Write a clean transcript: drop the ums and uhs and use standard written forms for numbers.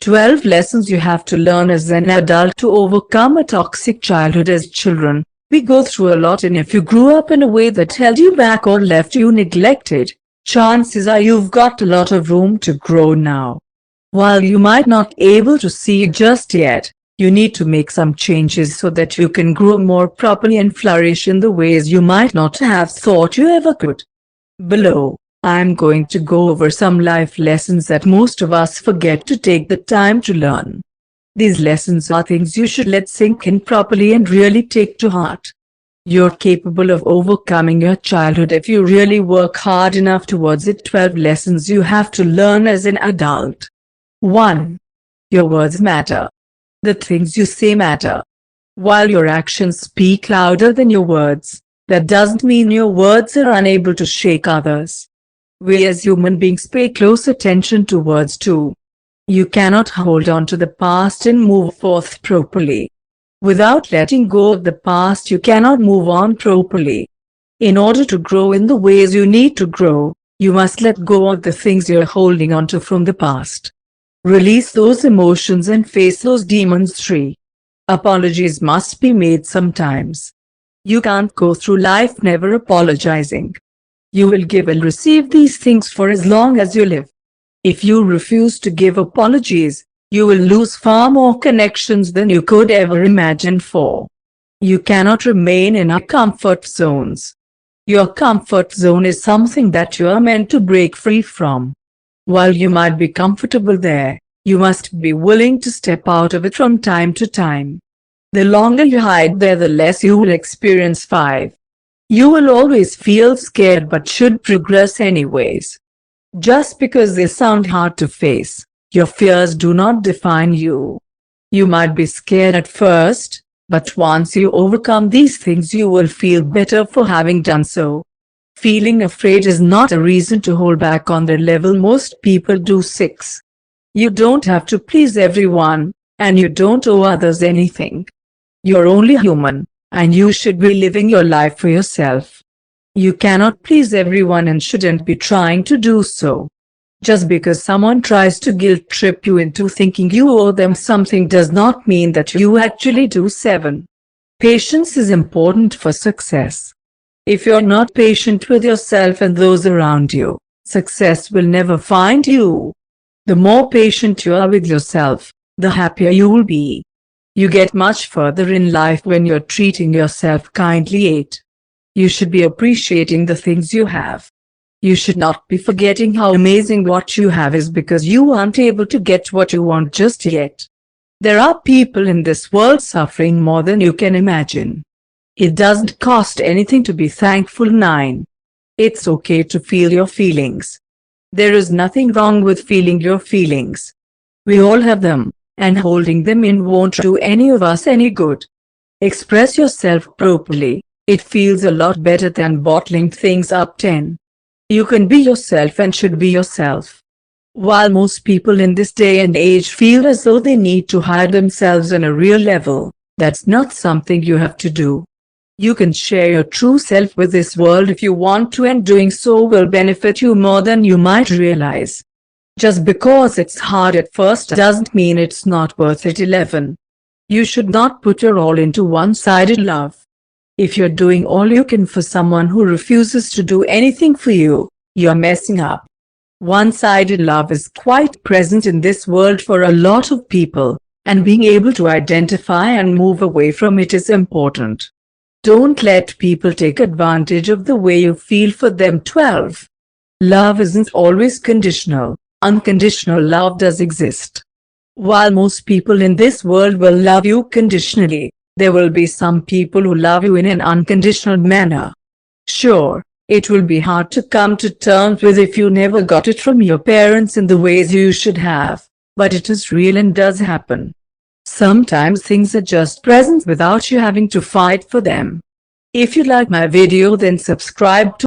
12 lessons you have to learn as an adult to overcome a toxic childhood. As children, we go through a lot, and if you grew up in a way that held you back or left you neglected, chances are you've got a lot of room to grow now. While you might not be able to see it just yet, you need to make some changes so that you can grow more properly and flourish in the ways you might not have thought you ever could. Below, I'm going to go over some life lessons that most of us forget to take the time to learn. These lessons are things you should let sink in properly and really take to heart. You're capable of overcoming your childhood if you really work hard enough towards it. 12 lessons you have to learn as an adult. 1. Your words matter. The things you say matter. While your actions speak louder than your words, that doesn't mean your words are unable to shake others. We as human beings pay close attention to words too. You cannot hold on to the past and move forth properly. Without letting go of the past, you cannot move on properly. In order to grow in the ways you need to grow, you must let go of the things you're holding on to from the past. Release those emotions and face those demons. 3. Apologies must be made sometimes. You can't go through life never apologizing. You will give and receive these things for as long as you live. If you refuse to give apologies, you will lose far more connections than you could ever imagine for. You cannot remain in our comfort zones. Your comfort zone is something that you are meant to break free from. While you might be comfortable there, you must be willing to step out of it from time to time. The longer you hide there, the less you will experience. 5. You will always feel scared but should progress anyways. Just because they sound hard to face, your fears do not define you. You might be scared at first, but once you overcome these things you will feel better for having done so. Feeling afraid is not a reason to hold back on the level most people do. 6. You don't have to please everyone, and you don't owe others anything. You're only human, and you should be living your life for yourself. You cannot please everyone and shouldn't be trying to do so. Just because someone tries to guilt trip you into thinking you owe them something does not mean that you actually do. 7. Patience is important for success. If you're not patient with yourself and those around you, success will never find you. The more patient you are with yourself, the happier you will be. You get much further in life when you're treating yourself kindly. 8. You should be appreciating the things you have. You should not be forgetting how amazing what you have is because you aren't able to get what you want just yet. There are people in this world suffering more than you can imagine. It doesn't cost anything to be thankful. 9. It's okay to feel your feelings. There is nothing wrong with feeling your feelings. We all have them, and holding them in won't do any of us any good. Express yourself properly. It feels a lot better than bottling things up. 10. You can be yourself and should be yourself. While most people in this day and age feel as though they need to hide themselves on a real level, that's not something you have to do. You can share your true self with this world if you want to, and doing so will benefit you more than you might realize. Just because it's hard at first doesn't mean it's not worth it. 11. You should not put your all into one-sided love. If you're doing all you can for someone who refuses to do anything for you, you're messing up. One-sided love is quite present in this world for a lot of people, and being able to identify and move away from it is important. Don't let people take advantage of the way you feel for them. 12. Love isn't always conditional. Unconditional love does exist. While most people in this world will love you conditionally, there will be some people who love you in an unconditional manner. Sure, it will be hard to come to terms with if you never got it from your parents in the ways you should have, but it is real and does happen. Sometimes things are just present without you having to fight for them. If you like my video, then subscribe to